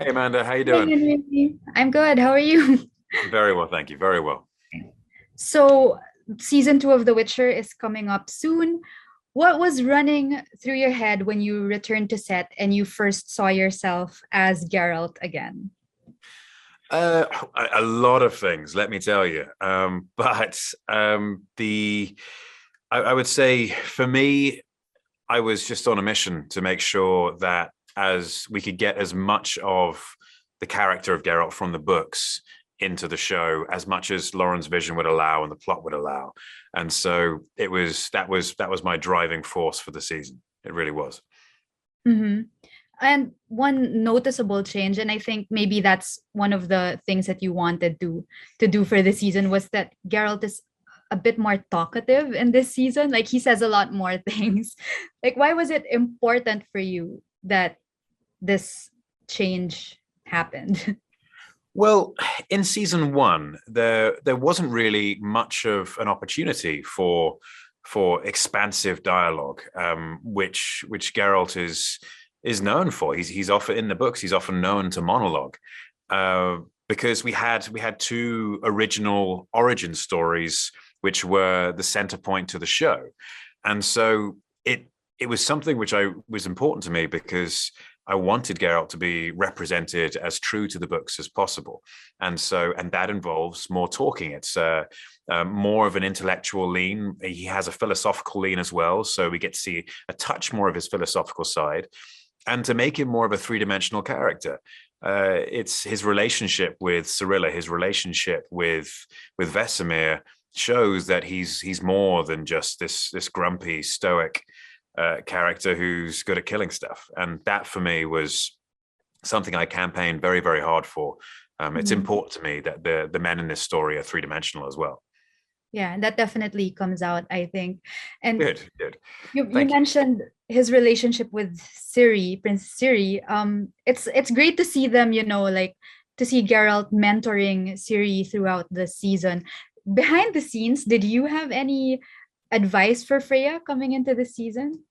Hey Amanda, how you Hi, doing? Henry. I'm good. How are you? Very well, thank you. Very well. So, season two of The Witcher is coming up soon. What was running through your head when you returned to set and you first saw yourself as Geralt again? Uh, a lot of things, let me tell you. But the I would say for me, I was just on a mission to make sure that as we could get as much of the character of Geralt from the books into the show, as much as Lauren's vision would allow and the plot would allow. And so that was my driving force for the season. It really was. Hmm. And one noticeable change, and I think maybe that's one of the things that you wanted to do for the season, was that Geralt is a bit more talkative in this season. Like he says a lot more things. Like why was it important for you that this change happened? Well, in season one, there wasn't really much of an opportunity for expansive dialogue, which Geralt is known for. He's often in the books. He's often known to monologue, uh, because we had two original origin stories, which were the center point to the show, and so it was something which I was important to me because I wanted Geralt to be represented as true to the books as possible, and that involves more talking. It's more of an intellectual lean. He has a philosophical lean as well, so we get to see a touch more of his philosophical side, and to make him more of a three-dimensional character. It's his relationship with Cirilla, his relationship with Vesemir shows that he's more than just this grumpy stoic character who's good at killing stuff. And that for me was something I campaigned very, very hard for. It's important to me that the men in this story are three dimensional as well. Yeah, that definitely comes out, I think. And Good, good. you Thank you. mentioned his relationship with Siri, Prince Siri. It's great to see them, like to see Geralt mentoring Siri throughout the season. Behind the scenes, did you have any advice for Freya coming into the season?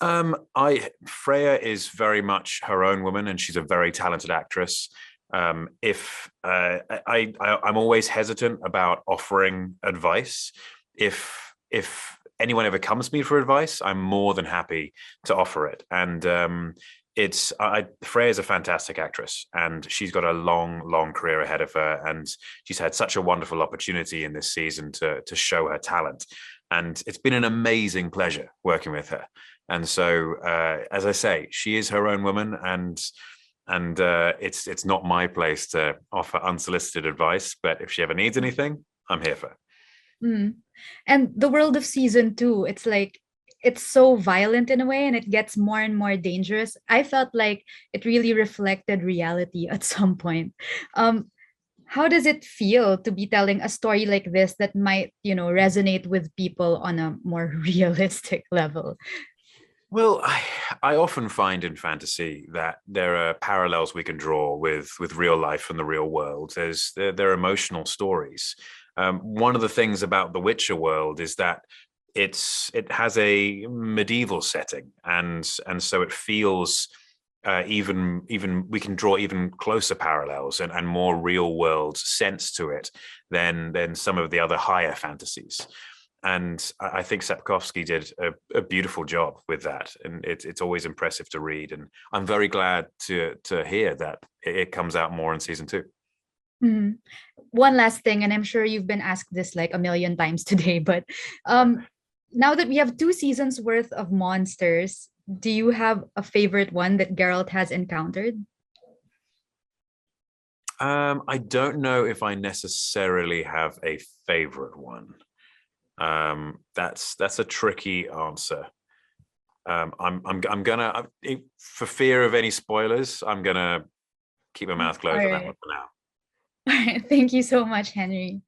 I Freya is very much her own woman, and she's a very talented actress. If I'm always hesitant about offering advice. If anyone ever comes to me for advice, I'm more than happy to offer it. And Freya's a fantastic actress, and she's got a long, long career ahead of her, and she's had such a wonderful opportunity in this season to show her talent. And it's been an amazing pleasure working with her. And so, as I say, she is her own woman, and it's not my place to offer unsolicited advice. But if she ever needs anything, I'm here for her. Mm. And the world of season two, it's like it's so violent in a way and it gets more and more dangerous. I felt like it really reflected reality at some point. Um, how does it feel to be telling a story like this that might, resonate with people on a more realistic level? Well, I often find in fantasy that there are parallels we can draw with real life and the real world. There are emotional stories. One of the things about the Witcher world is that it has a medieval setting, and so it feels even we can draw even closer parallels and more real world sense to it than some of the other higher fantasies. And I think Sapkowski did a beautiful job with that, and it's always impressive to read. And I'm very glad to hear that it comes out more in season two. Mhm. One last thing, and I'm sure you've been asked this like a million times today, but now that we have two seasons worth of monsters, do you have a favorite one that Geralt has encountered? I don't know if I necessarily have a favorite one. That's a tricky answer. I'm gonna for fear of any spoilers, I'm gonna keep my mouth All closed on that one right. for now. All right. Thank you so much, Henry.